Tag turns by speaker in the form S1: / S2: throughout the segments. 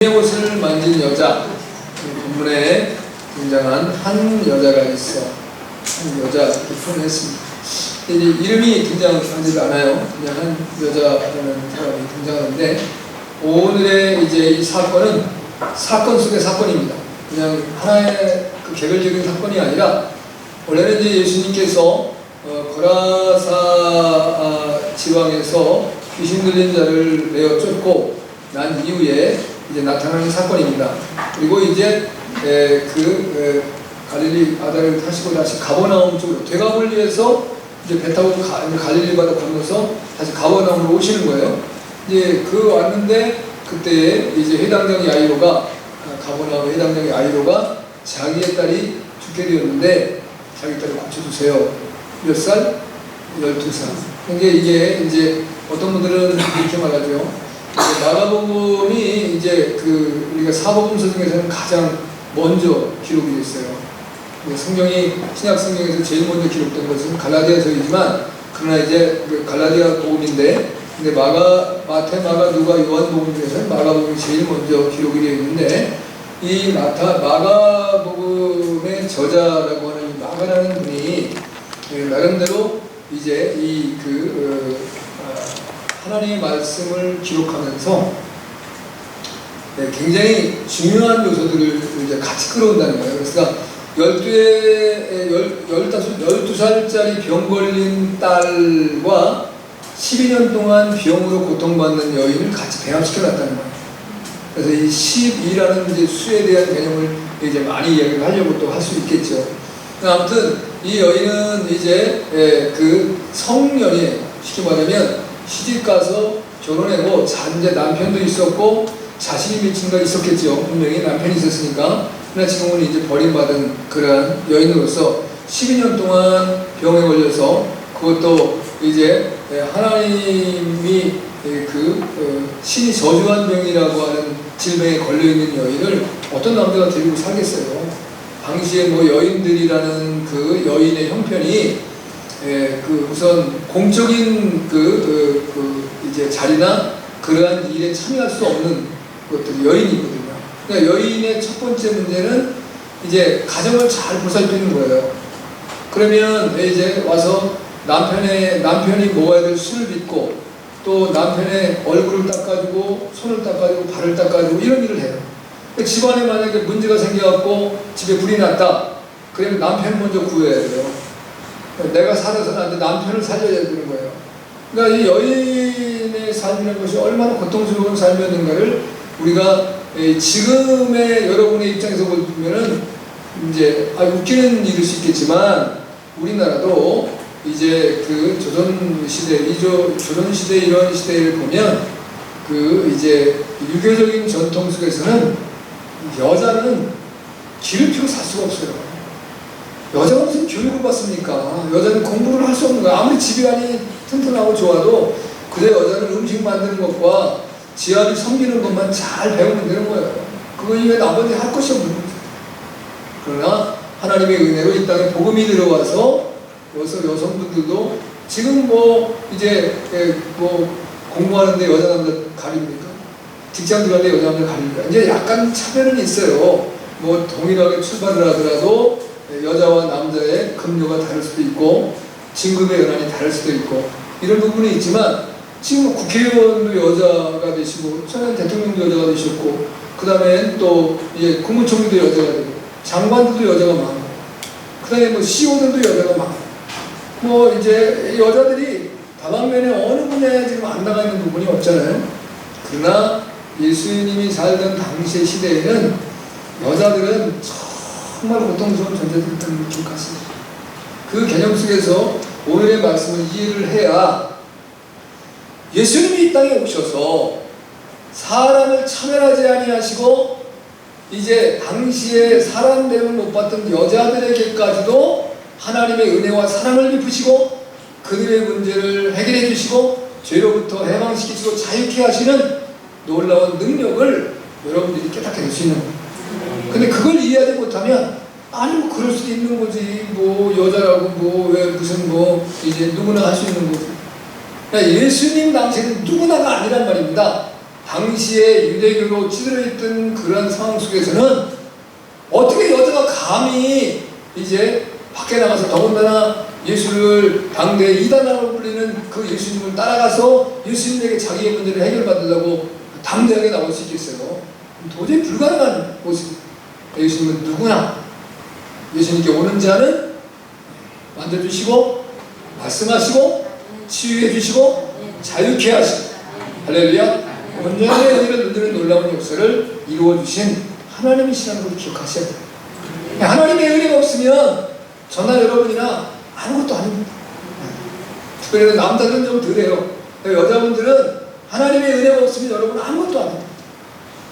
S1: 옷을 만진 여자, 본문에 등장한 한 여자가 있어. 한 여자 이렇게 표현했습니다. 이제 이름이 등장하지 않아요. 그냥 한 여자라는 사람이 등장하는데, 오늘의 이제 이 사건은 사건 속의 사건입니다. 그냥 하나의 그 개별적인 사건이 아니라, 원래는 이제 예수님께서 거라사 지방에서 귀신 들린 자를 내어 쫓고 난 이후에 이제 나타나는 사건입니다. 그리고 이제 갈릴리 바다를 타시고 다시 가버나움 쪽으로 되가볼리에서 이제 배 타고 갈릴리 바다 건너서 다시 가버나움으로 오시는 거예요. 이제 왔는데 그때 이제 회당장 야이로가 가버나움 회당장 야이로가 자기의 딸이 죽게 되었는데 자기 딸을 고쳐주세요. 몇 살? 12살. 그러니까 이게 이제 어떤 분들은 이렇게 말하죠. 마가복음이 이제 우리가 사복음서 중에서는 가장 먼저 기록이 됐어요. 성경이 신약 성경에서 제일 먼저 기록된 것은 갈라디아서이지만, 그러나 이제 갈라디아 복음인데, 근데 마태, 마가, 누가, 요한 복음 중에서는 마가복음이 제일 먼저 기록이 되어 있는데, 이 마가복음의 저자라고 하는 이 마가라는 분이 나름대로 이제 하나님의 말씀을 기록하면서 굉장히 중요한 요소들을 이제 같이 끌어온다는 거예요. 그래서 12살짜리 병 걸린 딸과 12년 동안 병으로 고통받는 여인을 같이 배합시켜 놨다는 거예요. 그래서 이 12라는 이제 수에 대한 개념을 이제 많이 이야기를 하려고 또 할 수 있겠죠. 아무튼 이 여인은 이제 성년이에요. 쉽게 말하면 시집가서 결혼하고 이제 남편도 있었고 자신이 미친가 있었겠죠. 분명히 남편이 있었으니까. 그러나 지금은 이제 버림받은 그러한 여인으로서 12년 동안 병에 걸려서, 그것도 이제 하나님이 신이 저주한 병이라고 하는 질병에 걸려있는 여인을 어떤 남자가 데리고 살겠어요. 당시에 여인들이라는 여인의 형편이 우선 공적인 이제 자리나 그러한 일에 참여할 수 없는 것들이 여인이거든요. 그러니까 여인의 첫 번째 문제는 이제 가정을 잘 보살피는 거예요. 그러면 이제 와서 남편이 먹어야 될 술을 빚고, 또 남편의 얼굴을 닦아주고, 손을 닦아주고, 발을 닦아주고, 이런 일을 해요. 그러니까 집안에 만약에 문제가 생겨갖고 집에 불이 났다. 그러면 남편 먼저 구해야 돼요. 내가 살아서는 안 돼. 남편을 살려야 되는 거예요. 그러니까 이 여인의 삶이라는 것이 얼마나 고통스러운 삶이었는가를 우리가 지금의 여러분의 입장에서 보면은 이제 웃기는 일일 수 있겠지만, 우리나라도 이제 조선시대 이런 시대를 보면 이제 유교적인 전통 속에서는 여자는 길을 피고 살 수가 없어요. 여자가 무슨 교육을 받습니까? 여자는 공부를 할 수 없는 거야. 아무리 집안이 튼튼하고 좋아도 그래, 여자는 음식 만드는 것과 지아를 섬기는 것만 잘 배우면 되는 거예요. 그거 이외에 나머지 할 것이 없는 거죠. 그러나 하나님의 은혜로 이 땅에 복음이 들어와서 여성분들도 지금 이제 공부하는데 여자 남자 가립니까? 직장 들어가는데 여자 남자 가립니까? 이제 약간 차별은 있어요. 동일하게 출발을 하더라도 여자와 남자의 급료가 다를 수도 있고, 진급의 연한이 다를 수도 있고, 이런 부분이 있지만, 지금 국회의원도 여자가 되시고, 전 대통령도 여자가 되셨고, 그 다음에 또 이제 국무총리도 여자가 되고, 장관들도 여자가 많고, 그 다음에 CEO들도 여자가 많고, 이제 여자들이 다방면에 어느 분야에 지금 안 나가 있는 부분이 없잖아요. 그러나 예수님이 살던 당시의 시대에는 여자들은 정말 고통스러운 존재들이었다는 것 같습니다. 그 개념 속에서 오늘의 말씀을 이해를 해야, 예수님이 이 땅에 오셔서 사람을 차별하지 아니하시고, 이제 당시에 사람 대우를 못 받던 여자들에게까지도 하나님의 은혜와 사랑을 베푸시고, 그들의 문제를 해결해 주시고, 죄로부터 해방시키시고 자유케 하시는 놀라운 능력을 여러분들이 깨닫게 될 수 있는 거예요. 근데 그걸 이해하지 못하면, 아니 그럴 수도 있는 거지, 여자라고 왜 무슨 이제 누구나 할 수 있는 거지. 그러니까 예수님 당시에는 누구나가 아니란 말입니다. 당시에 유대교로 찌들어 있던 그런 상황 속에서는 어떻게 여자가 감히 이제 밖에 나가서 더군다나 예수를 당대 이단이라고 불리는 그 예수님을 따라가서 예수님에게 자기의 문제를 해결받으려고 담대하게 나올 수 있겠어요? 도저히 불가능한 모습. 예수님은 누구나 예수님께 오는 자는 만져주시고 말씀하시고 치유해 주시고 자유케 하시고 할렐루야. 온전한 은혜를 누리는 놀라운 역사를 이루어 주신 하나님이시라는 걸 기억하셔야 돼요. 하나님의 은혜가 없으면 저나 여러분이나 아무것도 아닙니다. 특별히 남자들은 좀 덜해요. 여자분들은 하나님의 은혜가 없으면 여러분 아무것도 아닙니다.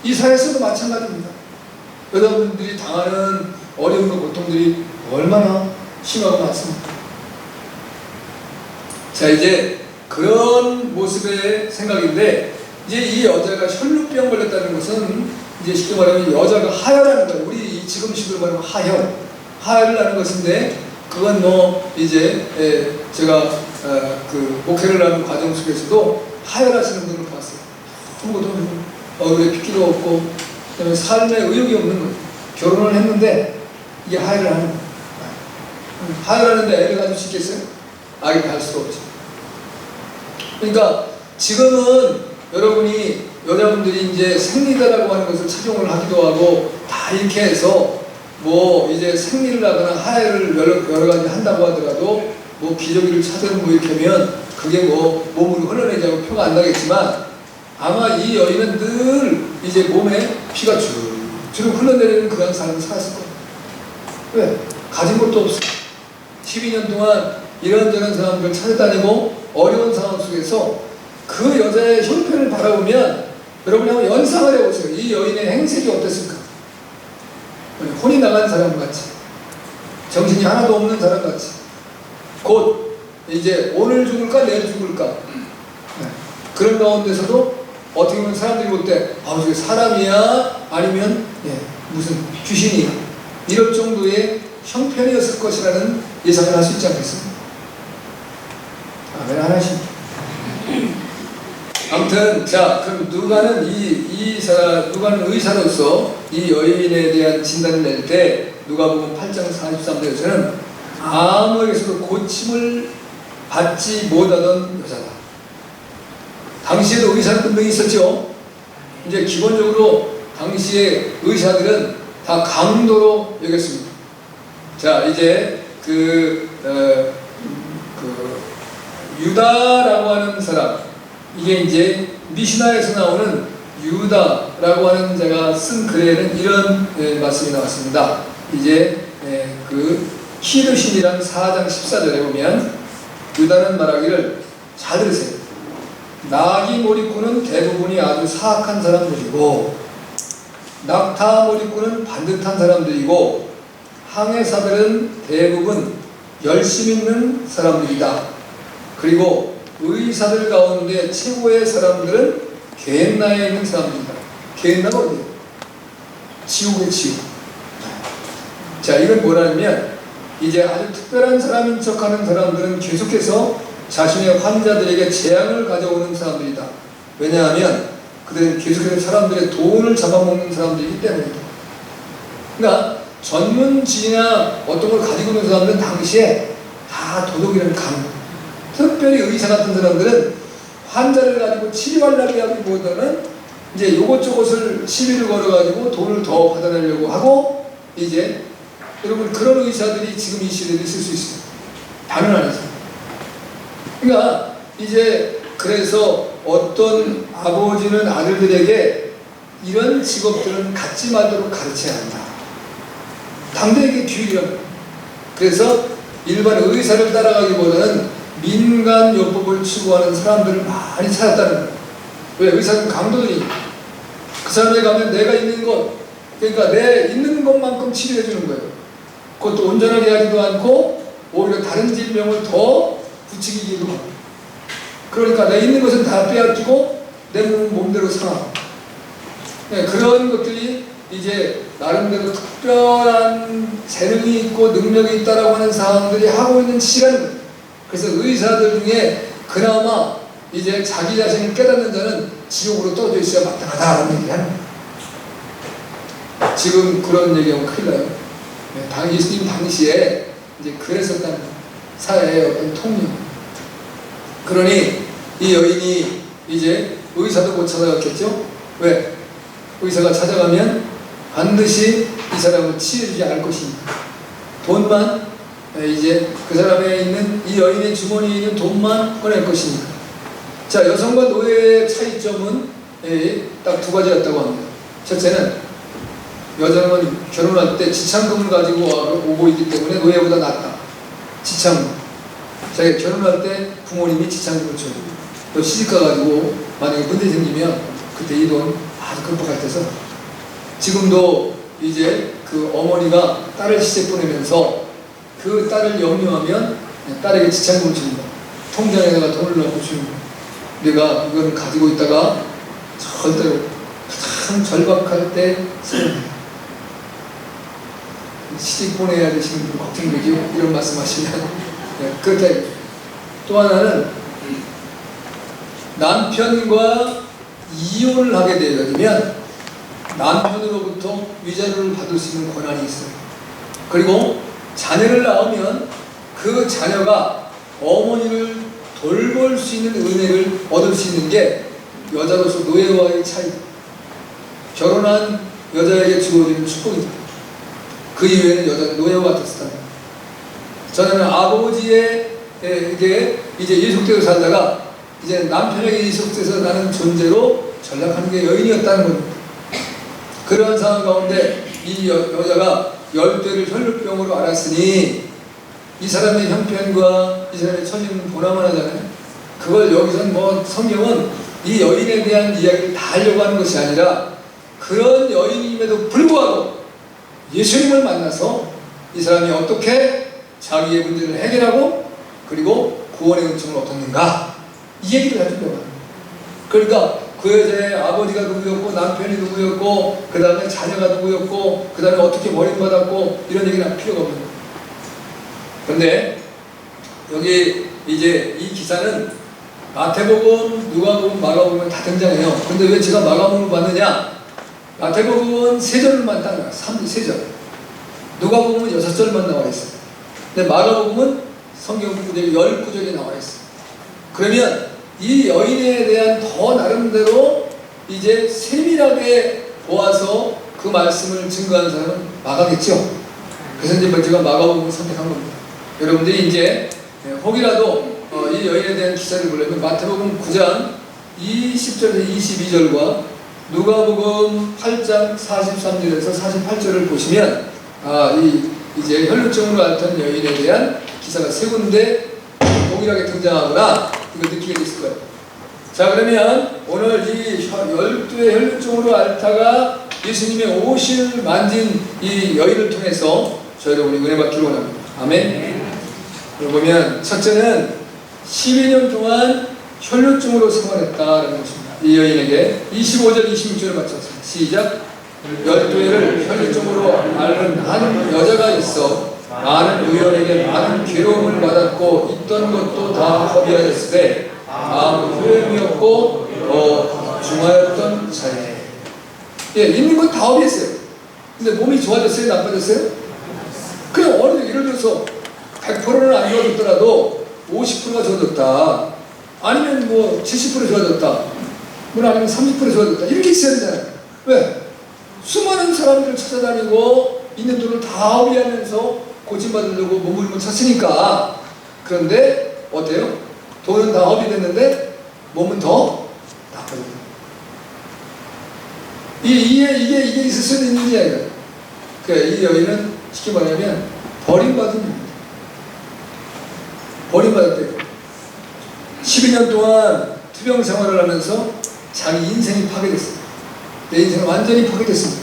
S1: 이 사회에서도 마찬가지입니다. 여자분들이 당하는 어려움과 고통들이 얼마나 심하고 많습니까? 자, 이제 그런 모습의 생각인데, 이제 이 여자가 혈루병 걸렸다는 것은 이제 쉽게 말하면 여자가 하혈하는 거예요. 우리 지금 식으로 말하면 하혈을 하는 것인데, 그건 이제 제가 그 목회를 하는 과정 속에서도 하혈하시는 분을 봤어요. 아무것도 없고 얼굴에 핏기도 없고 그다음에 삶에 의욕이 없는 거예요. 결혼을 했는데 이게 하혈을 하는 거예요. 하혈하는데 애를 가질 수 있겠어요? 아기 갈 수도 없죠. 그러니까 지금은 여러분이 여자분들이 이제 생리다라고 하는 것을 착용을 하기도 하고 다 이렇게 해서 뭐 이제 생리를 하거나 하혈을 여러 가지 한다고 하더라도 뭐 기저귀를 차든 뭐 이렇게 하면 그게 뭐 몸으로 흘러내자고 표가 안 나겠지만 아마 이 여인은 늘 이제 몸에 피가 주룩주룩 흘러내리는 그런 삶을 살았을 거예요. 왜? 가진 것도 없어. 12년 동안 이런저런 사람들 찾아다니고 어려운 상황 속에서 그 여자의 형편을 바라보면 여러분이 한번 연상을 해보세요. 이 여인의 행색이 어땠을까? 혼이 나간 사람 같이, 정신이 하나도 없는 사람 같이, 곧 이제 오늘 죽을까 내일 죽을까 그런 가운데서도 어떻게 보면 사람들이 볼 때 저게 사람이야 아니면 무슨 귀신이야 이럴 정도의 형편이었을 것이라는 예상을 할 수 있지 않겠습니까? 아멘 하나씩. 아무튼 자, 그럼 누가는 누가는 의사로서 이 여인에 대한 진단을 낼 때 누가복음 8장 43절에서는 아무에게서도 고침을 받지 못하던 여자다. 당시에도 의사는 분명히 있었죠. 이제 기본적으로 당시의 의사들은 다 강도로 여겼습니다. 자, 이제 유다라고 하는 사람, 이게 이제 미시나에서 나오는 유다라고 하는 자가 쓴 글에는 이런 말씀이 나왔습니다. 이제 그 히르신이란 4장 14절에 보면 유다는 말하기를, 잘 들으세요. 나귀 몰입꾼은 대부분이 아주 사악한 사람들이고 낙타 몰입꾼은 반듯한 사람들이고 항해사들은 대부분 열심 있는 사람들이다. 그리고 의사들 가운데 최고의 사람들은 게hen나에 있는 사람들이다. 게hen나가 어디예요? 지옥의 지옥. 자, 이건 뭐라면 이제 아주 특별한 사람인 척하는 사람들은 계속해서 자신의 환자들에게 재앙을 가져오는 사람들이다. 왜냐하면 그들은 계속해서 사람들의 돈을 잡아먹는 사람들이기 때문이다. 그러니까 전문직이나 어떤 걸 가지고 있는 사람들은 당시에 다 도덕이라는 강, 특별히 의사 같은 사람들은 환자를 가지고 치료하려고 하기보다는 이제 이것저것을 시비를 걸어가지고 돈을 더 받아내려고 하고, 이제 여러분 그런 의사들이 지금 이 시대에 있을 수 있어요. 다른 안에서. 그러니까 이제 그래서 어떤 아버지는 아들들에게 이런 직업들은 갖지 말도록 가르쳐야 한다. 당대에게 규율이란. 그래서 일반 의사를 따라가기보다는 민간 요법을 추구하는 사람들을 많이 찾았다는 거예요. 왜? 의사는 강도들이 그 사람에 가면 내가 있는 것, 그러니까 내 있는 것만큼 치료해 주는 거예요. 그것도 온전하게 하지도 않고 오히려 다른 질병을 더 부추기기도 하고. 그러니까 내 있는 것은 다 빼앗기고 내 몸은 몸대로 상하고. 그런 것들이 이제 나름대로 특별한 재능이 있고 능력이 있다라고 하는 사람들이 하고 있는 시간인 거예요. 그래서 의사들 중에 그나마 이제 자기 자신을 깨닫는 자는 지옥으로 떨어져 있어야 마땅하다라는 얘기를 하는 거예요. 지금 그런 얘기하면 큰일 나요. 예수님 당시에 이제 그랬었다는 사회의 어떤 통념. 그러니 이 여인이 이제 의사도 못 찾아갔겠죠? 왜? 의사가 찾아가면 반드시 이 사람을 치유해주지 않을 것이니까. 돈만, 이제 그 사람에 있는 이 여인의 주머니에 있는 돈만 꺼낼 것이니까. 자, 여성과 노예의 차이점은 딱 두 가지였다고 합니다. 첫째는 여자는 결혼할 때 지참금을 가지고 오고 있기 때문에 노예보다 낫다. 지참금. 자기가 결혼할 때 부모님이 지참금을 줘요. 또 시집가가지고 만약에 문제 생기면 그때 이 돈 아주 급박할 때서 지금도 이제 그 어머니가 딸을 시집 보내면서 그 딸을 영유하면 딸에게 지참금을 줍니다. 통장에다가 돈을 넣고 주는 거예요. 내가 이걸 가지고 있다가 절대로 참 절박할 때 쓰는 시집 보내야 되시는 분 걱정되죠? 이런 말씀 하시면 그렇다. 또 하나는 남편과 이혼을 하게 되면 남편으로부터 위자료를 받을 수 있는 권한이 있어요. 그리고 자녀를 낳으면 그 자녀가 어머니를 돌볼 수 있는 은혜를 얻을 수 있는 게 여자로서 노예와의 차이. 결혼한 여자에게 주어지는 축복입니다. 그 이후에는 여자는 노예와 같았습니다. 저는 아버지에게 이제 이속되어 살다가 이제 남편에게 이속돼서 나는 존재로 전락하는 게 여인이었다는 겁니다. 그런 상황 가운데 이 여자가 열대를 혈루병으로 앓았으니 이 사람의 형편과 이 사람의 처지는 보나마나 하잖아요. 그걸 여기서는 뭐 성경은 이 여인에 대한 이야기를 다 하려고 하는 것이 아니라 그런 여인임에도 불구하고 예수님을 만나서 이 사람이 어떻게 자기의 문제를 해결하고 그리고 구원의 은총을 얻었는가 이 얘기를 해주려고 합니다. 그러니까 그 여자의 아버지가 누구였고 남편이 누구였고 그 다음에 자녀가 누구였고 그 다음에 어떻게 버림받았고 이런 얘기는 할 필요가 없는 거예요. 그런데 여기 이제 이 기사는 마태복음, 누가복음, 마가복음 다 등장해요. 근데 왜 제가 마가복음을 봤느냐? 마태복음은 3절만 딱 나와요. 3절. 누가복음은 6절만 나와 있어요. 근데 마가복음은 성경 구절이 10구절이 나와 있어요. 그러면 이 여인에 대한 더 나름대로 이제 세밀하게 보아서 그 말씀을 증거하는 사람은 마가겠죠. 그래서 이제 제가 마가복음을 선택한 겁니다. 여러분들이 이제 혹이라도 이 여인에 대한 기사를 보려면 마태복음 9장 20절에서 22절과 누가복음 8장 43절에서 48절을 보시면 이제 혈루증으로 앓던 여인에 대한 기사가 3군데 동일하게 등장하거나 이걸 느끼게 됐을 거예요. 자, 그러면 오늘 이 12의 혈루증으로 앓다가 예수님의 옷을 만진 이 여인을 통해서 저희 여러분이 은혜 받기를 원합니다. 아멘. 그러고 보면 첫째는 12년 동안 혈루증으로 생활했다라는 것입니다. 이 여인에게 25절 26절을 맞췄습니다. 시작. 12회를 혈루증으로 앓는 한 여자가 있어 많은 의원에게 많은 괴로움을 받았고 있던 것도 다 허비하였으되 아무 효용이 없고 중하였던 자에 있는 건 다 허비했어요. 근데 몸이 좋아졌어요? 나빠졌어요? 그냥 어느 예를 들어서 100%는 안 좋아졌더라도 50%가 좋아졌다. 아니면 뭐 70% 좋아졌다. 뭐 아니면 30% 좋아졌다. 이렇게 있어야 되잖아요. 왜? 수많은 사람들을 찾아다니고 있는 돈을 다 허비하면서 고침받으려고 몸부림을 쳤으니까. 그런데 어때요? 돈은 다 허비됐는데 몸은 더 나빠졌다. 이게 있을 수 있는지 아니야. 그러니까 이 여인은 쉽게 말하면 버림받은 여인. 버림받았대요. 12년 동안 투병 생활을 하면서 자기 인생이 파괴됐어요. 내 인생은 완전히 파괴됐습니다.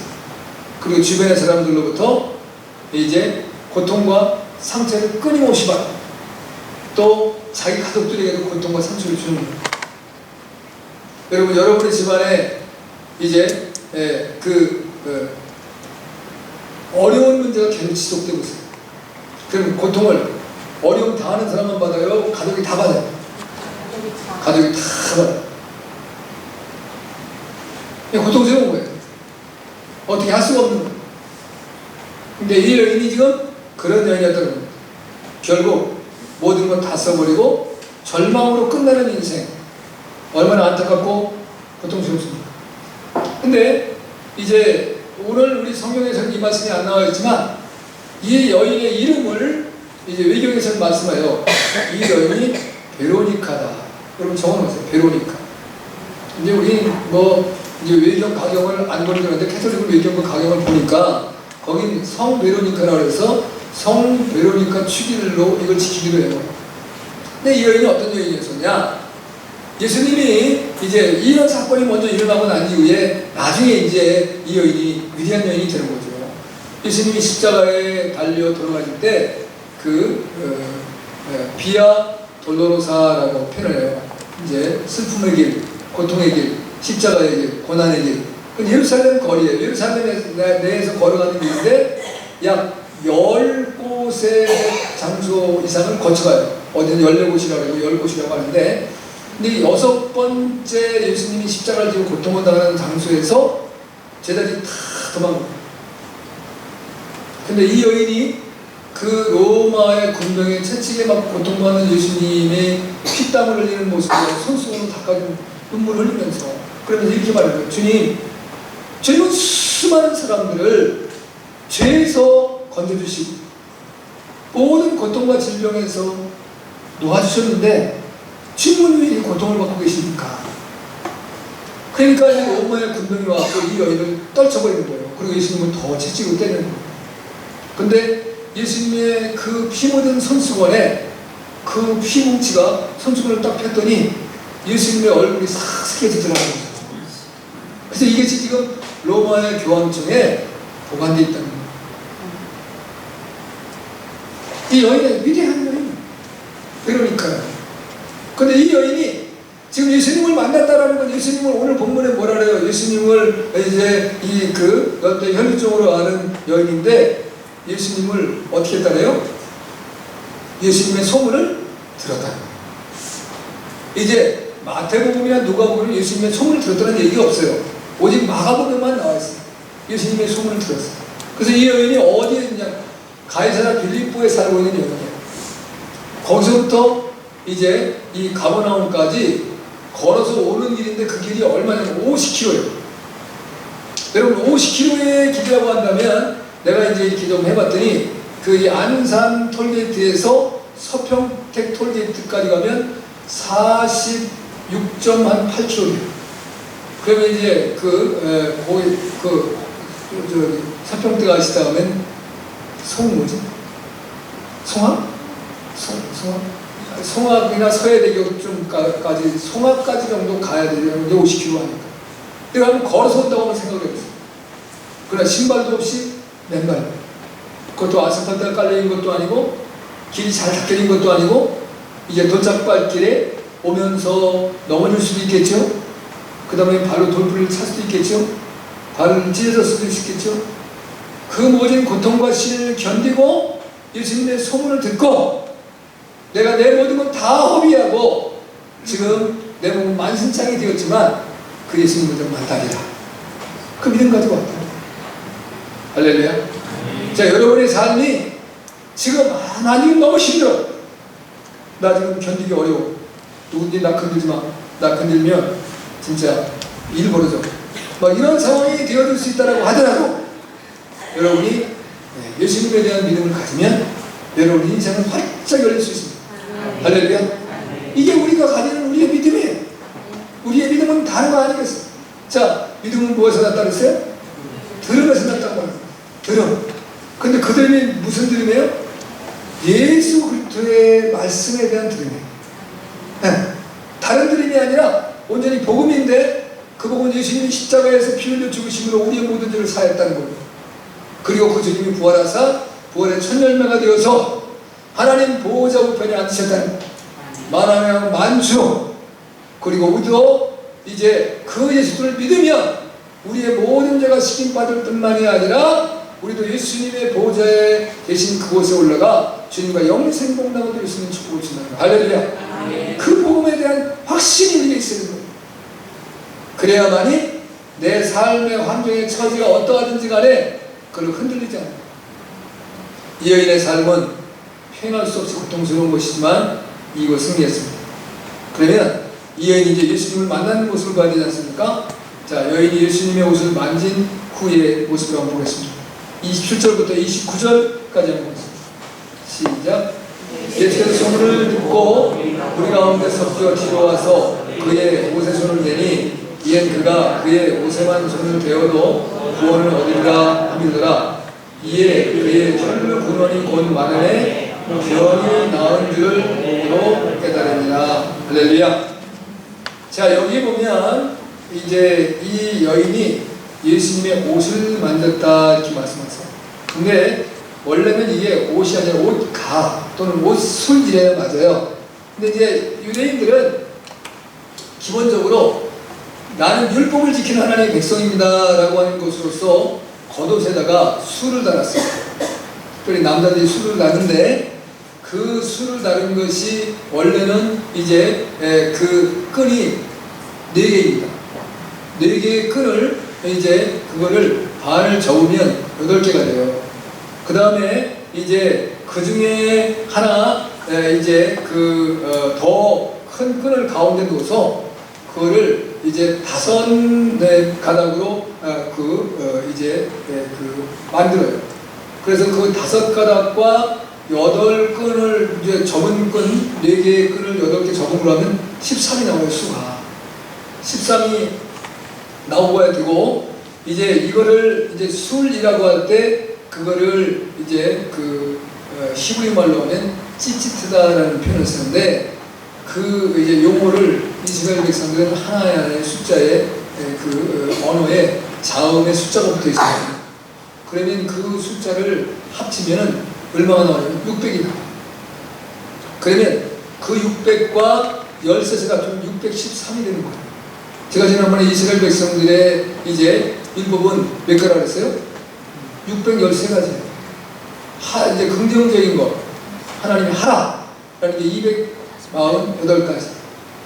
S1: 그리고 주변의 사람들로부터 이제 고통과 상처를 끊임없이 받고 또 자기 가족들에게도 고통과 상처를 주는 거예요. 여러분, 여러분의 집안에 이제 어려운 문제가 계속 지속되고 있어요. 그럼 고통을 어려움 당하는 사람만 받아요? 가족이 다 받아요? 가족이 다 받아요. 고통스러운 거예요. 어떻게 할 수가 없는 거예요. 근데 이 여인이 지금 그런 여인이었다는 겁니다. 결국 모든 걸 다 써버리고 절망으로 끝나는 인생. 얼마나 안타깝고 고통스럽습니까? 근데 이제 오늘 우리 성경에서는 이 말씀이 안 나와 있지만 이 여인의 이름을 이제 외경에서는 말씀해요. 이 여인이 베로니카다. 여러분 적어놓으세요. 베로니카. 이제 우리 뭐 이제 외경 가경을 안 보는 건데 캐톨릭 외경과 가경을 보니까 거긴 성 베로니카라고 해서 성 베로니카 축일로 이걸 지키기로 해요. 근데 이 여인이 어떤 여인이었었냐? 예수님이 이제 이런 사건이 먼저 일어나고 난 이후에 나중에 이제 이 여인이 위대한 여인이 되는 거죠. 예수님이 십자가에 달려 돌아가실 때 비아 돌로로사라고 표현을 해요. 이제 슬픔의 길, 고통의 길, 십자가의 길, 고난의 길. 그 예루살렘 거리에 예루살렘 내에서 걸어가는 길인데 약 10곳의 장소 이상을 거쳐가요. 어디는 14곳이라고 하고 10곳이라고 하는데 근데 6번째 예수님이 십자가를 지고 고통을 당하는 장소에서 제자들이 다 도망가요. 근데 이 여인이 그 로마의 군병에 채찍에 막 고통받는 예수님의 피땀을 흘리는 모습을 손수건으로 닦아주는 눈물을 흘리면서 그러면서 이렇게 말해요. 주님은 수많은 사람들을 죄에서 건져주시고 모든 고통과 질병에서 놓아주셨는데 주님은 왜 이 고통을 받고 계십니까? 그러니까 이 로마의 군병이 와서 이 여인을 떨쳐버리는 거예요. 그리고 예수님은 더 채찍으로 때리는 거예요. 근데 예수님의 그 피 묻은 손수건에 그 피뭉치가 손수건을 딱 폈더니 예수님의 얼굴이 싹 스케치더라고요. 그래서 이것이 지금 로마의 교황청에 보관되어 있다는 거예요. 이 여인은 위대한 여인. 그러니까요. 근데 이 여인이 지금 예수님을 만났다라는 건 예수님을 오늘 본문에 뭐라 그래요? 예수님을 이제 어떤 현실적으로 아는 여인인데 예수님을 어떻게 했다래요? 예수님의 소문을 들었다. 이제 마태복음이나 누가복음은 예수님의 소문을 들었다는 얘기가 없어요. 오직 마가복음에만 나와 있어요. 예수님의 소문을 들었어요. 그래서 이 여인이 어디에 있냐? 가이사랴 빌립보에 살고 있는 여인이에요. 거기서부터 이제 이 가버나움까지 걸어서 오는 길인데 그 길이 얼마냐면 50km예요. 여러분 50km의 길이라고 한다면 내가 이제 이렇게 좀 해봤더니 그 안산 톨게이트에서 서평택 톨게이트까지 가면 46.8km예요. 그러면 이제 서평택 가시다 가면 송악이나 서해대교쯤까지 송악까지 정도 가야 되는데 50km 하니까. 내가 한번 걸어서 온다고 하면 생각을 해봤어요. 그러나 신발도 없이 맨발. 그것도 아스팔트가 깔려있는 것도 아니고 길이 잘 닦여진 것도 아니고 이제 도착발길에 오면서 넘어질 수도 있겠죠. 그 다음에 발로 돌부리를 찰 수도 있겠죠. 발을 찢어질 수도 있겠죠. 그 모든 고통과 시련을 견디고 예수님의 소문을 듣고 내가 내 모든 걸 다 허비하고 지금 내 몸은 만신창이 되었지만 그 예수님을 좀 만나리라. 그 믿음 가지고 왔다. 할렐루야. 자, 여러분의 삶이 지금 나 지금 너무 힘들어. 나 지금 견디기 어려워. 누군지 나 건들지 마. 나 건들면 진짜 일 벌어져. 막 이런 상황이 되어질 수 있다고 하더라도 여러분이 예수님에 대한 믿음을 가지면 여러분 인생은 활짝 열릴 수 있습니다. 할렐루야. 이게 우리가 가지는 우리의 믿음이에요. 우리의 믿음은 다른 거 아니겠어요? 자, 믿음은 무엇에서 났다 그랬어요? 들음에서 났다고 말해요. 들음. 근데 그 들음이 무슨 들음이에요? 예수 그리스도의 말씀에 대한 들음이에요. 네. 다른 들음이 아니라 온전히 복음인데 그 복음은 예수님이 십자가에서 피 흘려 죽으심으로 우리의 모든 죄를 사했다는 거예요. 그리고 그 주님이 부활하사 부활의 첫 열매가 되어서 하나님 보호자 우편에 앉으셨다는 만왕의 만주. 그리고 우리도 이제 그 예수를 믿으면 우리의 모든 죄가 식임받을 뿐만이 아니라 우리도 예수님의 보호자에 계신 그곳에 올라가 주님과 영생 공동을 누릴 수 있는 축복을 준다는 거예요. 할렐루야. 그 복음에 대한 확신이 우리에게 있어야 되는 거예요. 그래야만이 내 삶의 환경의 처지가 어떠하든지 간에 그걸 흔들리지 않아요. 이 여인의 삶은 표현할 수 없이 고통스러운 것이지만 이곳 승리했습니다. 그러면 이 여인이 이제 예수님을 만나는 모습을 봐야 되지 않습니까? 자, 여인이 예수님의 옷을 만진 후의 모습을 한번 보겠습니다. 27절부터 29절까지 한번 보겠습니다. 시작. 예수께서 소문을 듣고 우리 가운데 섞여 뒤로 와서 그의 옷에 손을 대니 이엔 그가 그의 옷에만 손을 대어도 구원을 얻으리라 함이더라. 이에 그의 혈루 근원이 곧 마늘에 병이 나은 줄을 보고도 깨달으니라. 할렐루야. 자, 여기 보면 이제 이 여인이 예수님의 옷을 만졌다 이렇게 말씀하세요. 근데 원래는 이게 옷이 아니라 옷가 또는 옷술 이래야 맞아요. 근데 이제 유대인들은 기본적으로 나는 율법을 지키는 하나님의 백성입니다 라고 하는 것으로서 겉옷에다가 술을 달았어요. 특별히 남자들이 술을 달는데 그 술을 다른 것이 원래는 이제 그 끈이 4개입니다. 4개의 끈을 이제 그거를 반을 저으면 8개가 돼요. 그 다음에 이제 그 중에 하나 이제 그 더 큰 끈을 가운데 놓아서 그거를 이제 5가닥으로 이제 만들어요. 그래서 그 5가닥과 8끈을 이제 접은 끈 4개의 끈을 8개 접음으로 하면 13이 나와요. 수가 13이 나오고야 되고 이제 이거를 이제 술이라고 할 때 그거를 이제 히브리 말로 하면 찌찌트다라는 표현을 쓰는데 그 이제 용어를 이스라엘 백성들은 하나의 숫자에 언어에 자음의 숫자가 붙어 있어요. 그러면 그 숫자를 합치면은 얼마가 나와요? 600이 나와요. 그러면 그 600과 13가 합치면 613이 되는 거예요. 제가 지난번에 이스라엘 백성들의 이제 율법은 몇 개라 그랬어요? 613가지. 이제 긍정적인 거. 하나님이 하라. 라는 게 248가지.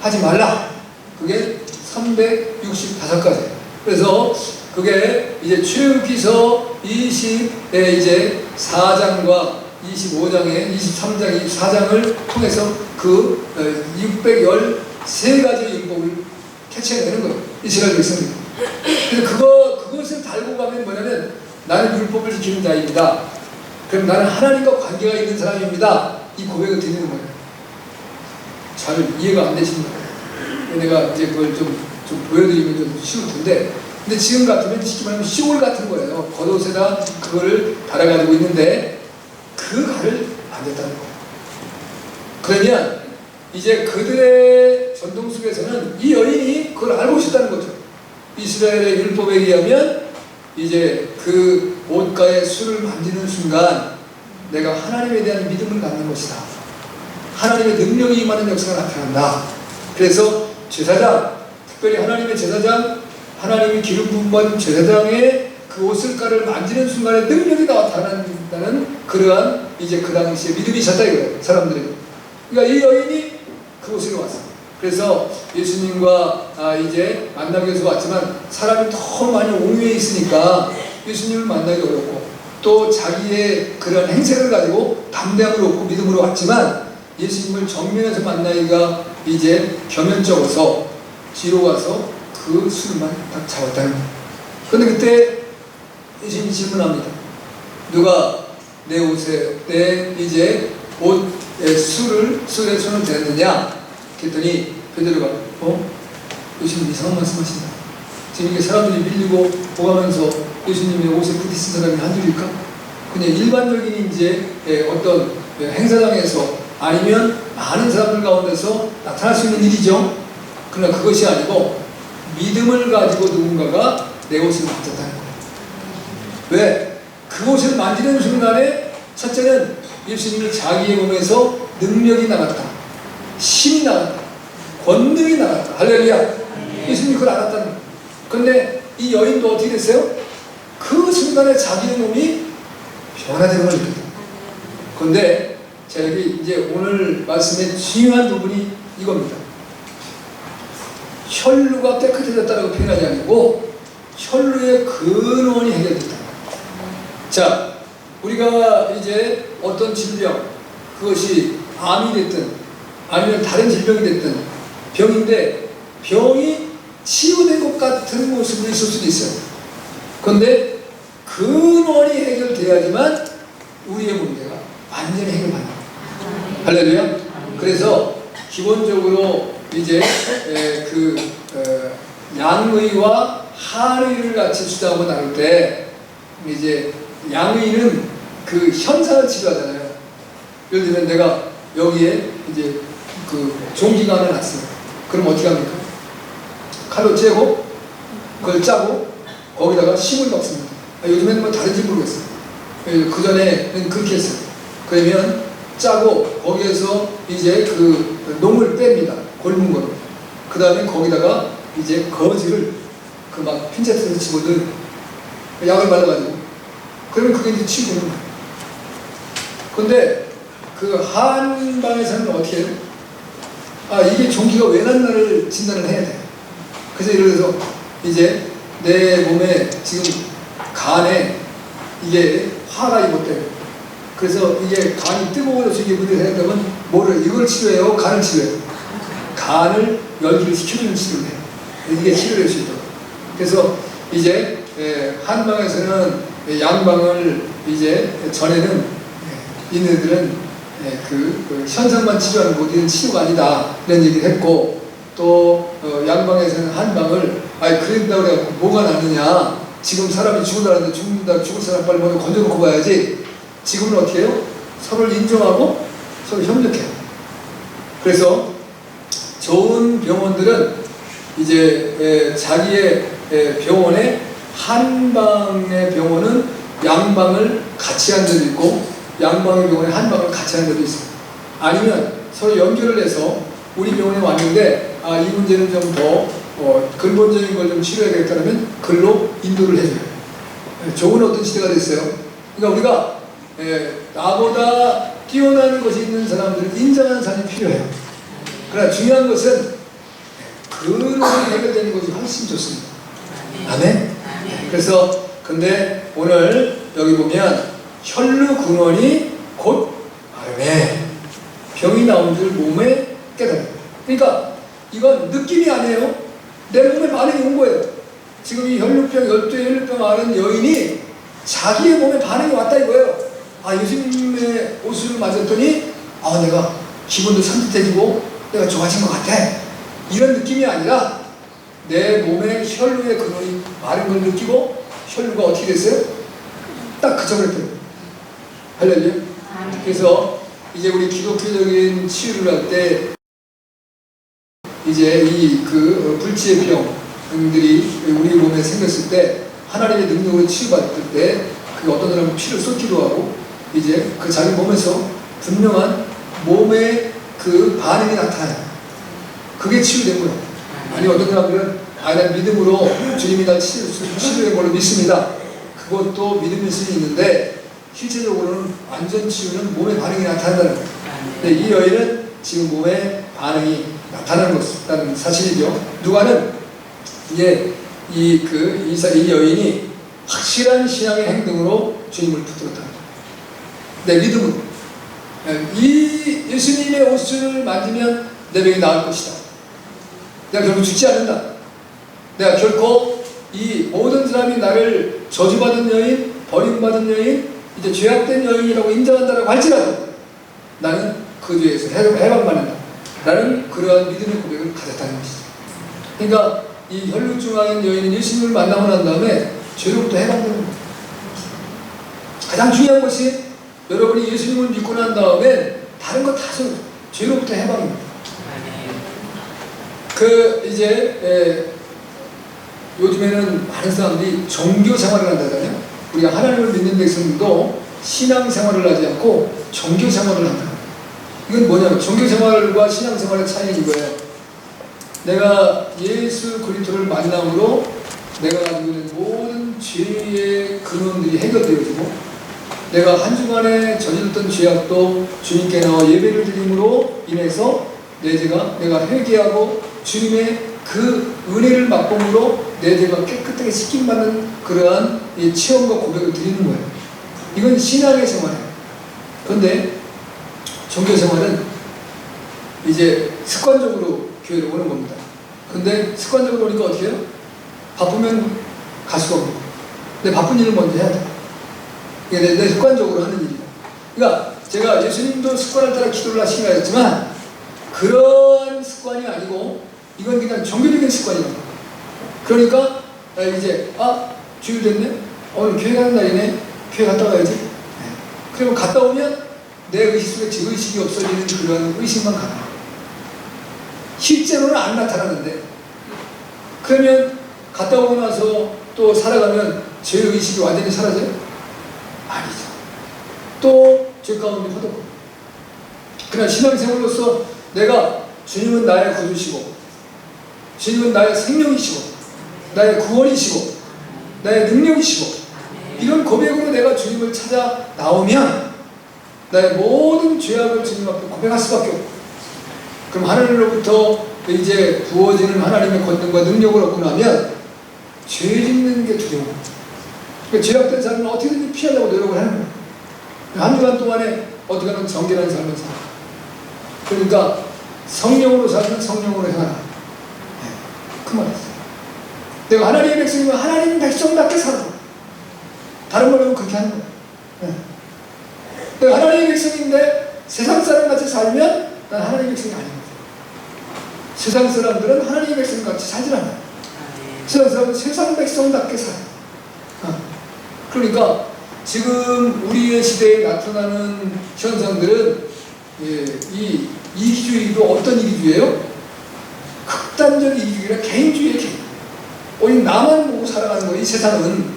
S1: 하지 말라. 그게 365가지. 그래서 그게 이제 출애굽기서 20의 이제 4장과 25장에 23장, 24장을 통해서 그 613가지 율법을 캐치해내는 거예요. 이스라엘 백성들. 그래서 그것을 달고 가면 뭐냐면 나는 율법을 지키는 자입니다. 그럼 나는 하나님과 관계가 있는 사람입니다. 이 고백을 드리는 거예요. 잘 이해가 안 되십니까? 내가 이제 그걸 좀 보여드리면 좀 쉬울 텐데, 근데 지금 같으면 쉽게 말하면 시골 같은 거예요. 겉옷에다 그거를 달아가지고 있는데 그 갈을 만졌다는 거예요. 그러면 이제 그들의 전통 속에서는 이 여인이 그걸 알고 있었다는 거죠. 이스라엘의 율법에 의하면 이제 그 옷가에 술을 만지는 순간 내가 하나님에 대한 믿음을 갖는 것이다. 하나님의 능력이 임하는 역사가 나타난다. 그래서 제사장, 특별히 하나님의 제사장, 하나님이 기름 부음받은 제사장의 그 옷을가를 만지는 순간에 능력이 나타난다는 그러한 이제 그 당시에 믿음이 있었다 이거예요. 사람들이. 그러니까 이 여인이 그곳으로 왔어요. 그래서 예수님과 이제 만나기 위해서 왔지만 사람이 너무 많이 옹유해 있으니까 예수님을 만나기 어렵고 또 자기의 그런 행색을 가지고 담대함을 얻고 믿음으로 왔지만 예수님을 정면에서 만나기가 이제 겸연쩍어서 뒤로 가서 그 술만 딱 잡았다는 거예요. 그런데 그때 예수님이 질문합니다. 누가 내 옷에 이제 옷에 술에 손을 댔느냐? 그랬더니 베드로가 예수님 이상한 말씀하신다. 지금 이게 사람들이 밀리고 오가면서 예수님의 옷에 부딪힌 사람이 한둘일까? 그냥 일반적인 이제 어떤 행사장에서 아니면 많은 사람들 가운데서 나타날 수 있는 일이죠. 그러나 그것이 아니고 믿음을 가지고 누군가가 내 옷을 만졌다는 거예요. 왜? 그 옷을 만지는 순간에 첫째는 예수님이 자기의 몸에서 능력이 나갔다. 힘이 나갔다. 권능이 나갔다. 할렐루야. 예수님이 그걸 알았다는 거예요. 그런데 이 여인도 어떻게 됐어요? 그 순간에 자기의 몸이 변화되는 걸 느꼈다. 그런데 제가 여기 이제 오늘 말씀의 중요한 부분이 이겁니다. 혈루가 깨끗해졌다고 표현하지 않고 혈루의 근원이 해결됐다. 자, 우리가 이제 어떤 질병, 그것이 암이 됐든 아니면 다른 질병이 됐든 병인데 병이 치유된 것 같은 모습으로 있을 수도 있어요. 그런데 근원이 해결돼야지만 우리의 문제가 완전히 해결받는다. 할렐루야. 그래서 기본적으로 이제 양의와 한의를 같이 주장하고 나눌 때 이제 양의는 그 현상을 치료하잖아요. 예를 들면 내가 여기에 이제 그 종기가 하나 났어요. 그럼 어떻게 합니까? 칼로 째고 그걸 짜고 거기다가 심을 박습니다. 요즘에는 뭐 다른지 모르겠어요. 그 전에는 그렇게 했어요. 그러면 짜고 거기에서 이제 그 놈을 뺍니다. 골문 거로. 그 다음에 거기다가 이제 거즈를 그 막 핀셋으로 집어넣은 약을 발라가지고 그러면 그게 이제 치우는 거예요. 근데 그 한방에서는 어떻게 해요? 아, 이게 종기가 왜 났나를 진단을 해야 돼요. 그래서 예를 들어서 이제 내 몸에 지금 간에 이게 화가 입었대요. 그래서 이게 간이 뜨거워져서 이게 문제가 생겼다면 뭐를 이걸 치료해요? 간을 치료해요. 간을 열기를 식혀주는 치료를 해요. 이게 치료될 수 있도록. 그래서 이제 한방에서는 양방을 이제 전에는 이네들은 그 현상만 치료하는 거 이건 치료가 아니다 이런 얘기를 했고 또 양방에서는 한방을 그랬다고 그래 뭐가 낫느냐 지금 사람이 죽는다는데 죽을 사람 빨리 먼저 건져놓고 봐야지 지금은 어떻게 해요? 서로를 인정하고 서로 협력해요. 그래서 좋은 병원들은 이제 자기의 병원에 한방의 병원은 양방을 같이 한 데도 있고 양방의 병원에 한방을 같이 한 데도 있어요. 아니면 서로 연결을 해서 우리 병원에 왔는데 이 문제는 좀 더 근본적인 걸 좀 치료해야겠다면 글로 인도를 해줘요. 좋은 어떤 시대가 됐어요. 그러니까 우리가 나보다 뛰어난 것이 있는 사람들은 인정하는 사람이 필요해요. 그러나 중요한 것은 근원이 해결되는 것이 훨씬 좋습니다. 아멘? 그래서 근데 오늘 여기 보면 혈루 근원이 곧 마음에 병이 나온 줄 몸에 깨달아요. 그러니까 이건 느낌이 아니에요. 내 몸에 반응이 온 거예요. 지금 이 혈루병, 열두의 혈루병 앓은 여인이 자기의 몸에 반응이 왔다 이거예요. 예수님의 옷을 맞았더니 내가 기분도 산뜻해지고 내가 좋아진 것 같아. 이런 느낌이 아니라 내 몸에 혈루의 근원이 마른 걸 느끼고 혈루가 어떻게 됐어요? 딱 그쳐버렸대요. 할렐루야. 그래서 이제 우리 기독교적인 치유를 할 때 이제 이 그 불치의 병들이 우리 몸에 생겼을 때 하나님의 능력으로 치유받을 때 그 어떤 사람은 피를 쏟기도 하고 이제 그 자기 몸에서 분명한 몸의 그 반응이 나타나요. 그게 치유된 거예요. 아니 어떤 사람들은 난 믿음으로 주님이 날 치유된 걸로 믿습니다. 그것도 믿음일 수 있는데 실제적으로는 완전 치유는 몸의 반응이 나타난다는 거예요. 근데 이 여인은 지금 몸에 반응이 나타나는 것이라는 사실이죠. 누가는 이제 이 여인이 확실한 신앙의 행동으로 주님을 붙들었다. 내 믿음은 이 예수님의 옷을 만지면 내 병이 나을 것이다. 내가 결국 죽지 않는다. 내가 결코 이 모든 사람이 나를 저주받은 여인, 버림받은 여인, 이제 죄악된 여인이라고 인정한다라고 할지라도 나는 그 죄에서 해방받는다. 라는 그러한 믿음의 고백을 가졌다는 것이죠. 그러니까 이 혈루증 앓은 여인은 예수님을 만나고 난 다음에 죄로부터 해방되는 거예요. 가장 중요한 것이 여러분이 예수님을 믿고 난 다음에 다른 거 다 죄로부터 해방입니다. 요즘에는 많은 사람들이 종교 생활을 한다잖아요. 우리가 하나님을 믿는 백성들도 신앙 생활을 하지 않고 종교 생활을 한다. 이건 뭐냐면 종교 생활과 신앙 생활의 차이는 이거예요. 내가 예수 그리스도를 만남으로 내가 가지고 있는 모든 죄의 근원들이 해결되어지고 내가 한 주간에 저질렀던 죄악도 주님께 나와 예배를 드림으로 인해서 내 죄가 내가 회개하고 주님의 그 은혜를 맛봄으로 내 죄가 깨끗하게 씻김받는 그러한 이 체험과 고백을 드리는 거예요. 이건 신앙의 생활이에요. 그런데 종교 생활은 이제 습관적으로 교회를 오는 겁니다. 근데 습관적으로 오니까 어떻게 해요? 바쁘면 갈 수가 없는 거예요. 근데 바쁜 일을 먼저 해야 돼요. 이게 내 습관적으로 하는 일이다. 그러니까 제가 예수님도 습관을 따라 기도를 하시긴 하였지만 그런 습관이 아니고 이건 그냥 종교적인 습관이다. 그러니까 이제 주일 됐네? 오늘 교회 가는 날이네? 교회 갔다 와야지. 네. 그러면 갔다 오면 내 의식 속에 의식이 없어지는 그런 의식만 가요. 실제로는 안 나타나는데 그러면 갔다 오고 나서 또 살아가면 제 의식이 완전히 사라져요? 아니죠. 또 죄 가운데 허덕고. 그러나 신앙생활로서 내가 주님은 나의 구주시고 주님은 나의 생명이시고 나의 구원이시고 나의 능력이시고 이런 고백으로 내가 주님을 찾아 나오면 나의 모든 죄악을 주님 앞에 고백할 수밖에 없고 그럼 하나님으로부터 이제 부어지는 하나님의 권능과 능력을 얻고 나면 죄 짓는 게 두려워. 그러니까 죄악된 사람은 어떻게든지 피하려고 노력을 하는 거예요. 한 주간 동안에 어떻게 하면 정결한 삶을 살아. 그러니까 성령으로 살면 성령으로 행하라. 네, 그 말이었어요. 내가 하나님의 백성이면 하나님 백성답게 살아. 다른 말로 하면 그렇게 하는 거예요. 네. 내가 하나님의 백성인데 세상 사람같이 살면 난 하나님의 백성이 아닌 거예요. 세상 사람들은 하나님의 백성같이 살질 않아요. 세상 사람은 세상 백성답게 살아요. 그러니까 지금 우리의 시대에 나타나는 현상들은 이 이기주의도 어떤 이기주의예요? 극단적 이기주의라 개인주의의 개인. 오직 나만 보고 살아가는 거예요, 이 세상은.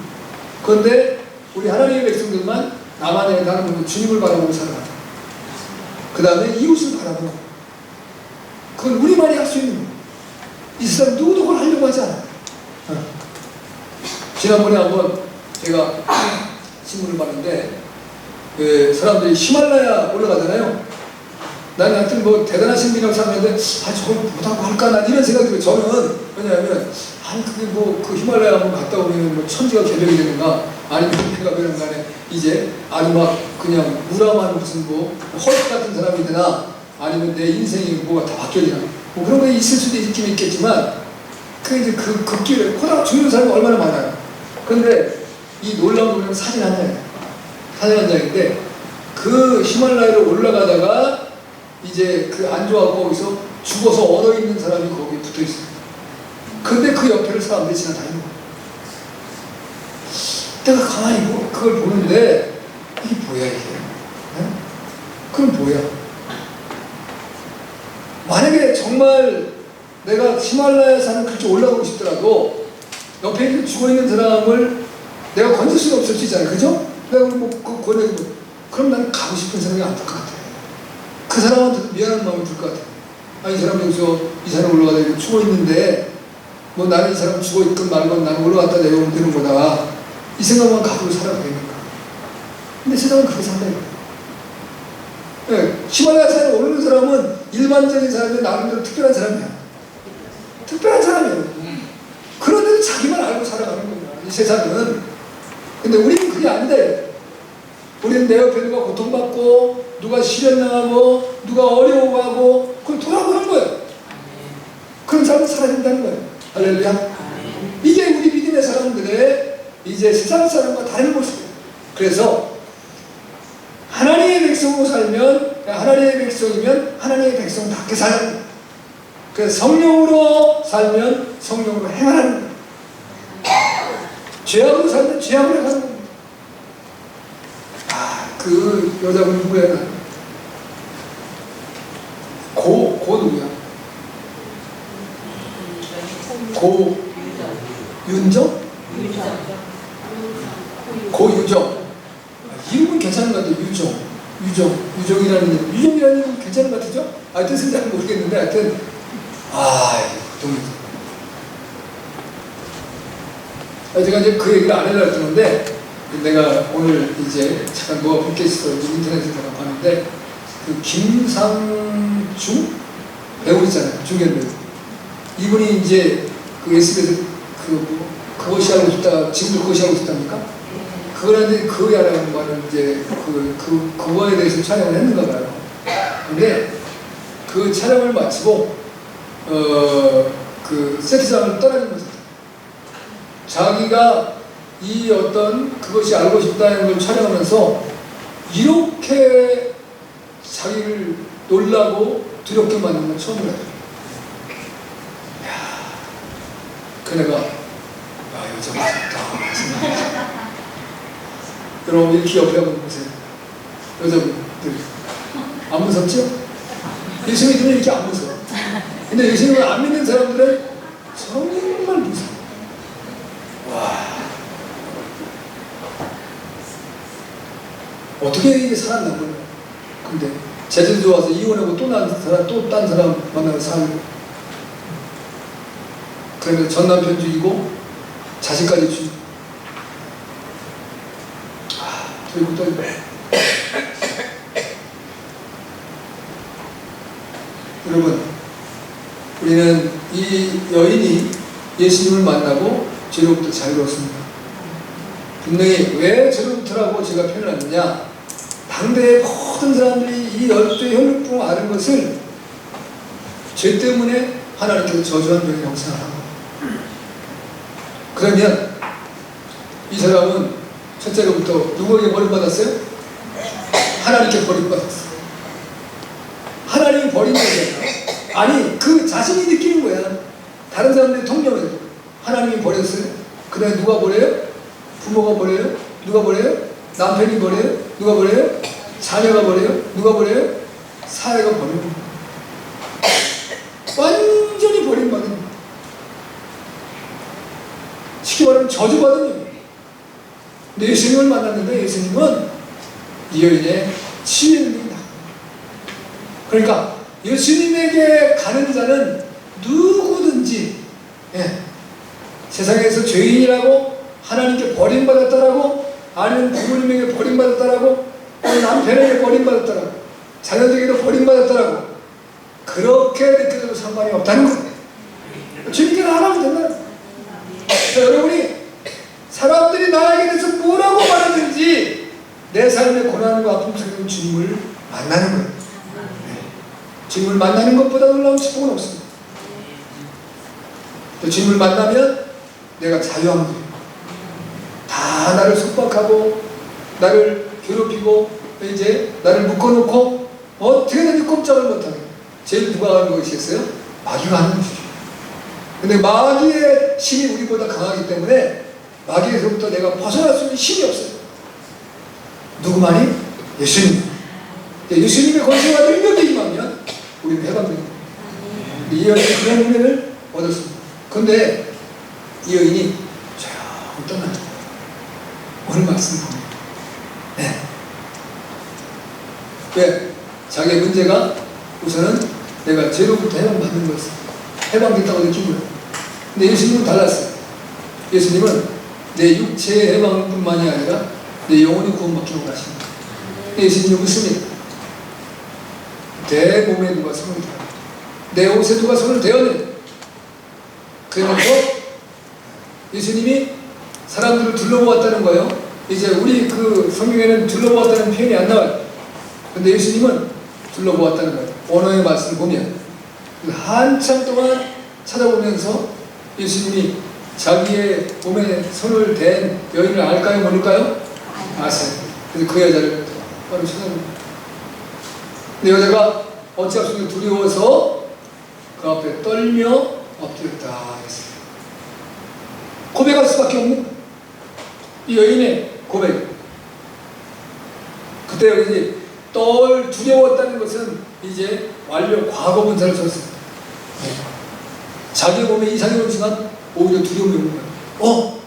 S1: 그런데 우리 하나님의 백성들만 나만의 다른 분은 주님을 바라보고 살아가요. 그 다음에 이웃을 바라보고. 그건 우리만이 할 수 있는 거예요. 이 세상 누구도 그걸 하려고 하지 않아요. 지난번에 한번 제가 신문을 봤는데 사람들이 히말라야 올라가잖아요. 나는 하여튼 뭐 대단하신 분이라고 생각하는데 저걸 못하고 할까? 난 이런 생각이 들어요. 저는 왜냐하면 그게 뭐 그 히말라야 한번 갔다 오면 뭐 천지가 개벽이 되는가 아니면 내가 그런 간에 이제 아주 막 그냥 무람한 무슨 뭐 헐크 같은 사람이 되나 아니면 내 인생이 뭐가 다 바뀌어지나 뭐 그런 게 있을 수도 있긴 있겠지만 그 이제 그 길에 코다가 죽는 사람이 얼마나 많아요. 그런데 이 놀라운 거는 사진 한 장이에요. 사진 한 장인데 그 히말라야를 올라가다가 이제 그 안 좋아하고 거기서 죽어서 얼어있는 사람이 거기에 붙어 있어요. 근데 그 옆에를 사람들이 지나다니는 거예요. 내가 가만히 그걸 보는데 이게 뭐야 이게? 네? 그건 뭐야? 만약에 정말 내가 히말라야 산을 그렇게 올라가고 싶더라도 옆에 죽어있는 사람을 내가 건질 수는 없을 수 있잖아요. 그죠? 내가 뭐 권해주고 그럼 난 가고 싶은 생각이 안 들 것 같아. 그 사람한테도 미안한 마음이 들 것 같아. 이 사람 여기서 이 사람 올라가다 죽어있는데 뭐 나는 이 사람 죽어있건 말건 나는 올라갔다 내려오면 되는 거다. 이 생각만 가지고 살아도 되니까. 근데 세상은 그렇게 산다는 거예요. 네, 히말라야 산에 오르는 사람은 일반적인 사람이 나름대로 특별한 사람이야. 특별한 사람이에요. 그런데도 자기만 알고 살아가는 거야. 이 세상은. 근데 우리는 그게 아닌데 우리는 내 옆에 누가 고통받고 누가 시련당하고 누가 어려워하고 그걸 돌아보는 거예요. 그런 사람은 사라진다는 거예요. 할렐루야. 이게 우리 믿음의 사람들의 이제 세상 사람과 다른 모습이에요. 그래서 하나님의 백성으로 살면 하나님의 백성이면 하나님의 백성답게 사는 거예요. 그래서 성령으로 살면 성령으로 행하는 거예요. 죄악으로 살면 죄악으로 행하는 겁니다. 그 여자분 누구야? 고 누구야? 윤정? 고유정. 이름은 괜찮은 것 같아요. 유정이라는 이름 괜찮은 것 같죠? 뜻은 잘 모르겠는데 하여튼 제가 이제 그 얘기를 안 하려고 했는데 내가 오늘 이제 잠깐 뭐가 볼게 있어 인터넷에다가 봤는데 그 김상중 배우 있잖아요. 중견 배우. 이분이 이제 그 SBS 그것이 하고 싶다, 지금도 그것이 하고 싶답니까? 그거는 그 양반은 이제 그거에 대해서 촬영을 했는가 봐요. 근데 그 촬영을 마치고 그 세트장을 떠나는 거죠. 자기가 이 어떤 그것이 알고 싶다는 걸 촬영하면서 이렇게 자기를 놀라고 두렵게 만든 건 처음이라요. 이야, 그 내가 여자가 좋다. 여러분 이렇게 옆에 한번 보세요. 여자분들 안 무섭죠? 예수 믿으면 이렇게 안 무서워. 근데 예수님을 안 믿는 사람들은 정말 무서워. 와, 어떻게 이게 살았나 몰라. 근데 제주도 와서 이혼하고 또 딴 사람 만나서 살고, 그러면서 전 남편 죽이고 자식까지 죽이고. 그리고 또 여러분, 우리는 이 여인이 예수님을 만나고 죄로부터 자유로웠습니다. 분명히 왜 죄로부터라고 제가 표현을 하느냐, 당대의 모든 사람들이 이 열두의 혈육병을 앓은 것을 죄 때문에 하나님께서 저주한 병이라고 생각합니다. 그러면 이 사람은 첫째로부터 누구에게 버림받았어요? 하나님께 버림받았어요. 하나님이 버린 거예요. 아니, 그 자신이 느끼는 거야. 다른 사람들이 통념해요. 하나님이 버렸어요. 그 다음에 누가 버려요? 부모가 버려요? 누가 버려요? 남편이 버려요? 누가 버려요? 자녀가 버려요? 누가 버려요? 사회가 버려요. 완전히 버림받은 거예요. 쉽게 말하면 저주받은 거예요. 근데 예수님을 만났는데 예수님은 이 여인의 치유의 능력이 나옵니다. 그러니까 예수님에게 가는 자는 누구든지, 세상에서 죄인이라고, 하나님께 버림받았다라고, 아니면 부모님에게 버림받았다라고, 남편에게 버림받았다라고, 자녀들에게도 버림받았다라고, 그렇게 느껴져도 상관이 없다는 거예요. 주님께서 하나면 된다는 거예요. 여러분이 사람들이 나에게 대해서 뭐라고 말하든지 내 삶의 고난과 아픔 속에 주님을 만나는 거예요. 주님을 만나는 것보다 놀라운 축복은 없습니다. 주님을 만나면 내가 자유한 거예요. 다 나를 속박하고 나를 괴롭히고 이제 나를 묶어놓고 어떻게든지 꼼짝을 못하게 제일 누가 하는 것이겠어요? 마귀가 하는 것이죠. 근데 마귀의 힘이 우리보다 강하기 때문에 마귀에서부터 내가 벗어날 수 있는 힘이 없어요. 누구만이? 예수님. 예수님의 권세와 능력이 임하면 우리는 해방됩니다. 이 여인이 그런 은혜를 얻었습니다. 그런데 이 여인이 조용히 떠나죠. 오늘 말씀 보면 왜? 자기의 문제가 우선은 내가 죄로부터 해방받는 것을 해방됐다고 느낀 거예요. 근데 예수님은 달랐어요. 예수님은 내 육체의 해방뿐만이 아니라 내 영혼의 구원받기로 가십니다. 예수님은 묻습니다. 내 몸에 누가 손을 대었느냐? 내 옷에 누가 손을 대었느냐? 그래놓고 예수님이 사람들을 둘러보았다는 거예요. 이제 우리 그 성경에는 둘러보았다는 표현이 안 나와요. 근데 예수님은 둘러보았다는 거예요. 언어의 말씀을 보면 한참 동안 찾아보면서 예수님이 자기의 몸에 손을 댄 여인을 알까요? 모를까요? 아세요. 그래서 그 여자를 바로 찾아봅니다. 근데 여자가 어찌합니까? 두려워서 그 앞에 떨며 엎드렸다 했어요. 고백할 수밖에 없는 이 여인의 고백. 그때 이제 두려웠다는 것은 이제 완료 과거 분사를 썼습니다. 자기 몸에 이상이 온 순간 오히려 두려움이 오는 거예요.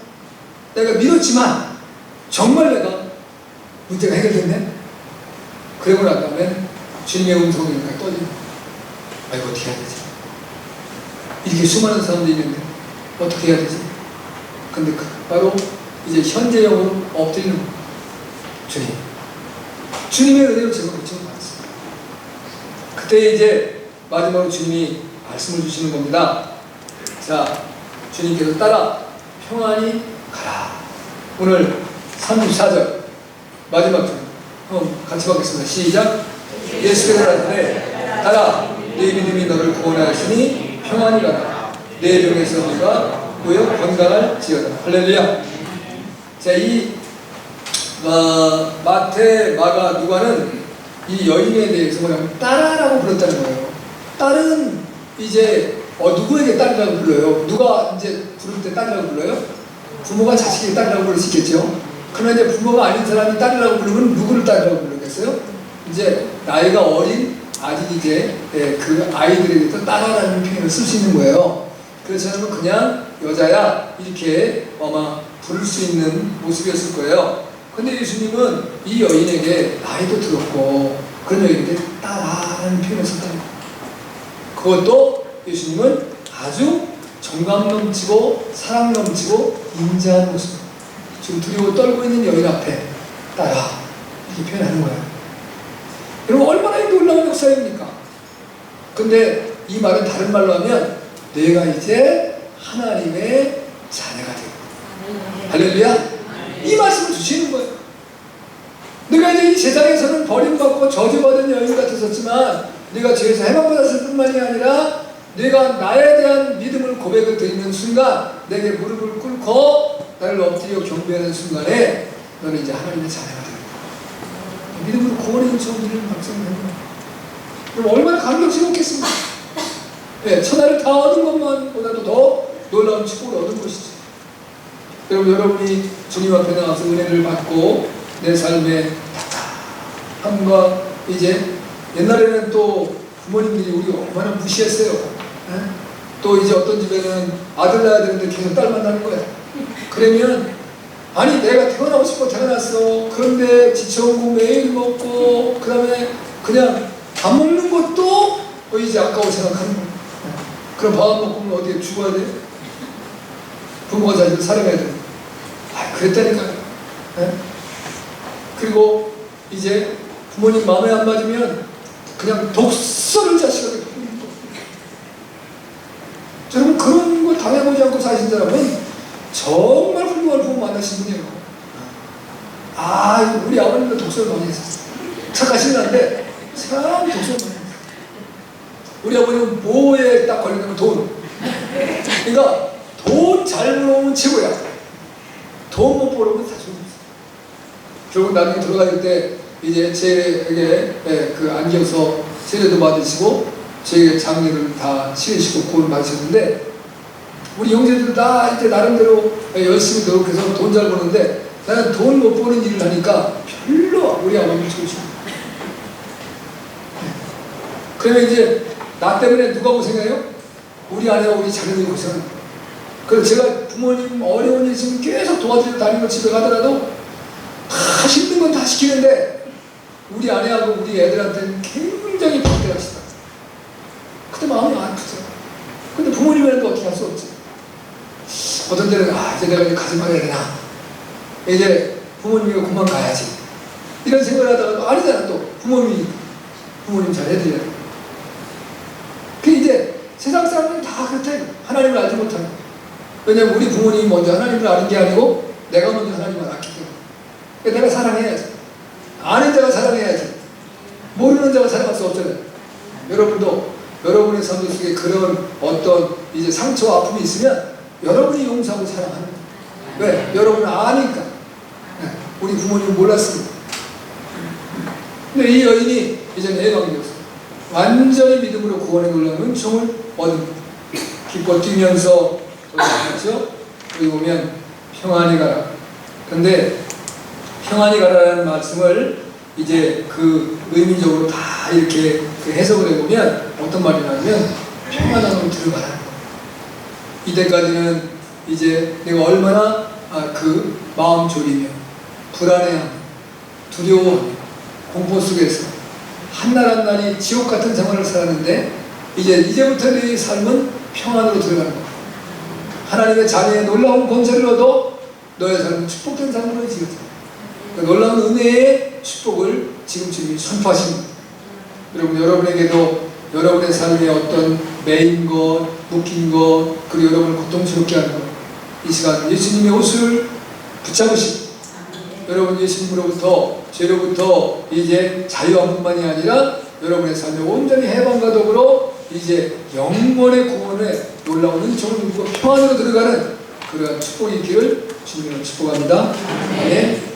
S1: 내가 믿었지만 정말 내가 문제가 해결됐네? 그러고 난 다음에 주님의 음성이니까 떨리는 거예요. 이거 어떻게 해야 되지? 이렇게 수많은 사람들이 있는데 어떻게 해야 되지? 근데 바로 이제 현재형으로 엎드리는 거예요. 주님의 은혜로 제가 고침을 받았습니다. 그때 이제 마지막으로 주님이 말씀을 주시는 겁니다. 자, 주님께서 따라 평안히 가라. 오늘 34절 마지막 줄 같이 받겠습니다. 시작. 예수께서 나타내 따라 네 믿음이 너를 구원하였으니 평안히 가라. 내 병에서 네가 고여 건강할지어다. 할렐루야. 자, 이 마태, 마가, 누가는 이 여인에 대해서 뭐냐면 딸아라고 불렀다는 거예요. 딸은 이제 누구에게 딸이라고 불러요? 누가 이제 부를 때 딸이라고 불러요? 부모가 자식에게 딸이라고 부를 수 있겠죠. 그러나 이제 부모가 아닌 사람이 딸이라고 부르면 누구를 딸이라고 부르겠어요? 이제 나이가 어린 아직 이제 그 아이들에 대해서 딸아라는 표현을 쓸 수 있는 거예요. 그래서 그냥 여자야 이렇게 아마 부를 수 있는 모습이었을 거예요. 근데 예수님은 이 여인에게 나이도 들었고 그런 여인에게 딸아라는 표현을 썼다는 거예요. 그것도 예수님은 아주 정감 넘치고 사랑 넘치고 인자한 모습, 지금 두려워 떨고 있는 여인 앞에 딸아 이렇게 표현하는 거예요. 여러분 얼마나 놀라운 역사입니까? 근데 이 말은 다른 말로 하면 내가 이제 하나님의 자녀가 되고 할렐루야. 이 말씀을 주시는 거예요. 내가 이제 이 세상에서는 버림받고 저주받은 여인 같았었지만 네가 죄에서 해방받았을 뿐만이 아니라 네가 나에 대한 믿음을 고백을 드리는 순간 내게 무릎을 꿇고 나를 엎드려 경배하는 순간에 너는 이제 하나님의 자녀가 되는 거야. 믿음으로 구원의 은총을 누리는 백성이 되는 거야. 그럼 얼마나 감격스럽겠습니까? 네, 천하를 다 얻은 것만보다도 더 놀라운 축복을 얻은 것이죠. 여러분이 주님 앞에 나가서 은혜를 받고 내 삶의 답답함과 이제 옛날에는 또 부모님들이 우리 얼마나 무시했어요. 에? 또 이제 어떤 집에는 아들 낳아야 되는데 계속 딸만 낳는 거야. 그러면 아니 내가 태어나고 싶어 태어났어. 그런데 지쳐온 거 매일 먹고 그 다음에 그냥 밥 먹는 것도 이제 아까워 생각하는 거야. 그럼 밥 안 먹으면 어디에 죽어야 돼? 부모가 자식을 사랑해야 돼. 그랬다니까요. 에? 그리고 이제 부모님 마음에 안 맞으면 그냥 독서를 자식에게 여러분 그런 거 당해보지 않고 사신 사람은 정말 훌륭한 부모 만나신 분이에요. 우리 아버님도 독서를 많이 했었어요. 착하신 분인데 참 독서를 많이 했어요. 우리 아버님은 뭐에 딱 걸리냐면 돈. 그러니까 돈 잘 벌어오면 최고야. 돈 못 벌어오면 다 좋은 거죠. 결국 나중에 들어갈 때 이제 제게 그 안겨서 세례도 받으시고 제 장례를 다 치르시고 구원을 받으셨는데 우리 형제들 다 이제 나름대로 열심히 노력해서 돈 잘 버는데 나는 돈 못 버는 일을 하니까 별로 우리 아버님이 좋으시고 그러면 이제 나 때문에 누가 고생해요? 우리 아내와 우리 자녀들이 고생하는 거예요. 그래서 제가 부모님 어려운 일 있으면 계속 도와드리고 다니고 집에 가더라도 다 힘든 건 다 시키는데 우리 아내하고 우리 애들한테는 굉장히 박대하시다. 그때 마음이 아프죠. 근데 부모님이라도 어떻게 할 수 없지. 어떤 때는 이제 내가 이제 가지 말아야 되나. 이제 부모님이 그만 가야지. 이런 생각을 하다가도 아니잖아. 또 부모님 잘 해드려야 돼. 그 이제 세상 사람들은 다 그렇다. 하나님을 알지 못하는. 왜냐면 우리 부모님이 먼저 하나님을 아는 게 아니고 내가 먼저 하나님을 알기 때문에. 그러니까 내가 사랑해야지. 아는 자가 사랑해야지. 모르는 자가 사랑할 수 없잖아요. 여러분도 여러분의 삶 속에 그런 어떤 이제 상처와 아픔이 있으면 여러분이 용서하고 사랑하는 거예요. 왜? 여러분은 아니까. 우리 부모님은 몰랐습니다. 근데 이 여인이 이제는 해방되었어요. 완전히 믿음으로 구원의 놀라운 은총을 얻은 기뻐 뛰면서 그렇죠? 여기 보면 평안히 가라. 근데 평안히 가라라는 말씀을 이제 그 의미적으로 다 이렇게 그 해석을 해보면 어떤 말이냐면 평안함으로 들어가라는 거예요. 이때까지는 이제 내가 얼마나 그 마음 졸이며 불안해하며 두려워하며 공포 속에서 한날 한날이 지옥 같은 생활을 살았는데 이제부터 내 삶은 평안으로 들어가는 거예요. 하나님의 자녀의 놀라운 권세를 얻어 너의 삶은 축복된 삶으로 지어져. 그 놀라운 은혜의 축복을 지금 주님이 선포하십니다. 여러분, 여러분에게도 여러분의 삶에 어떤 매인 것, 묶인 것, 그리고 여러분을 고통스럽게 하는 것, 이 시간 예수님의 옷을 붙잡으시고 여러분 예수님으로부터 죄로부터 이제 자유한 뿐만이 아니라 여러분의 삶에 온전히 해방과 더불어 이제 영원의 구원에 놀라운 은총을 누리고 평안으로 들어가는 그러한 축복이 있기를 주님으로 축복합니다. 네.